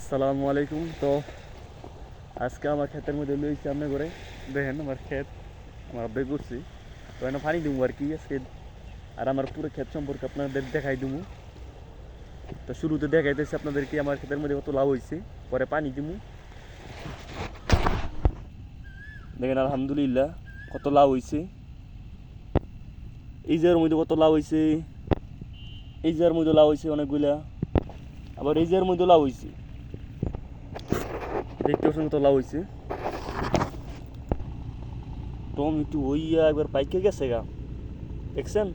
আসসালামু আলাইকুম। তো আজকে আমার ক্ষেতের মধ্যে লইছি আপনি করে দেখেন আমার ক্ষেত আমার আব্বাই করছি। তো এনে পানি দিব আর কি আজকে, আর আমার পুরো ক্ষেত সম্পর্কে আপনাদের দেখাই দিব। তো শুরুতে দেখাইতেছি আপনাদেরকে আমার ক্ষেতের মধ্যে কত লাভ হয়েছে, পরে পানি দিব। দেখেন আলহামদুলিল্লাহ কত লাভ হয়েছে। এই জায়গার মধ্যে কত লাভ হয়েছে, এই জায়গার মধ্যে লাভ হয়েছে অনেকগুলা, আবার এই জায়গার মধ্যে লাভ হয়েছে, দেখতে পাচ্ছেন কত লাভ হয়েছে। টমেটো হইয়া একবার পাইকে গেছে গা, দেখছেন?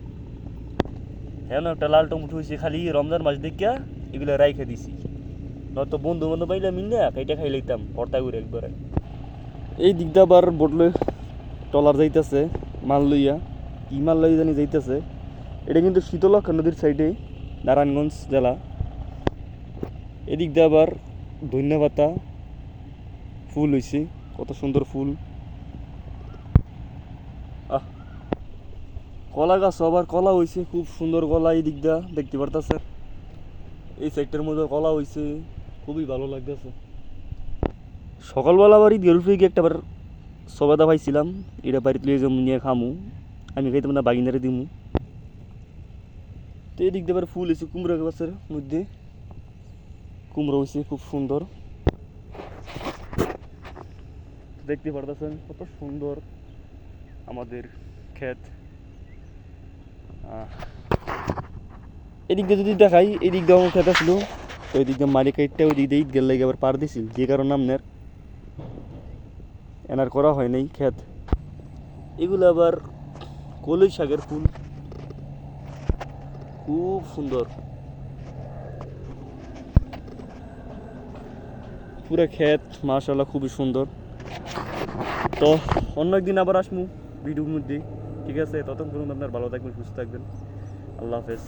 হ্যাঁ, একটা লাল টমেটো হয়েছে, খালি রমজান মাস দেখিয়া এগুলো রাইখে দিছি, নয়তো বন্ধু বান্ধব পাইলে মিললে এইটা খাই লইতাম ভর্তা করে একবারে। এই দিকটা আবার বটলে টলার যাইতেছে মাল লইয়া, কি মাল লইয়া জানি যাইতেছে। এটা কিন্তু শীতলক্ষা নদীর সাইডে, নারায়ণগঞ্জ জেলা। এদিক দিয়ে আবার ধনিয়া পাতা ফুল হয়েছে, কত সুন্দর ফুল। আহ, কলা গাছ আবার কলা হয়েছে, খুব সুন্দর কলা এই দিক দিয়ে দেখতে পারতেছে। এই সাইডটার মধ্যে কলা হয়েছে, খুবই ভালো লাগতেছে। সকালবেলা আবার ঈদের উপরে গিয়ে একটাবার সবেদা পাইছিলাম, এটা বাড়িতে লিয়ে যাবো নিয়ে খামু, আমি খাইতাম না বাগিনারে দিমু। তো এই দিক দিয়ে আবার ফুল হয়েছে কুমড়া গাছের মধ্যে, কুমড়ো হয়েছে খুব সুন্দর, দেখতে পারতেছেন কত সুন্দর আমাদের ক্ষেত। এদিক দিয়ে যদি দেখাই, এদিক দিয়ে আমার ক্ষেত আসলো, তো এদিক দিয়ে মারি কাইটটা ওই দিক দিয়ে ঈদ গেল আবার পার দিছিল, যে কারণে আপনার এনার করা হয় নাই ক্ষেত। এগুলো আবার কলই শাকের ফুল, খুব সুন্দর পুরো ক্ষেত, মাশাআল্লাহ খুবই সুন্দর। তো অন্য একদিন আবার আসবো ভিডিওর মধ্যে, ঠিক আছে? ততক্ষণ পর্যন্ত আপনার ভালো থাকবেন, সুস্থ থাকবেন। আল্লাহ হাফেজ।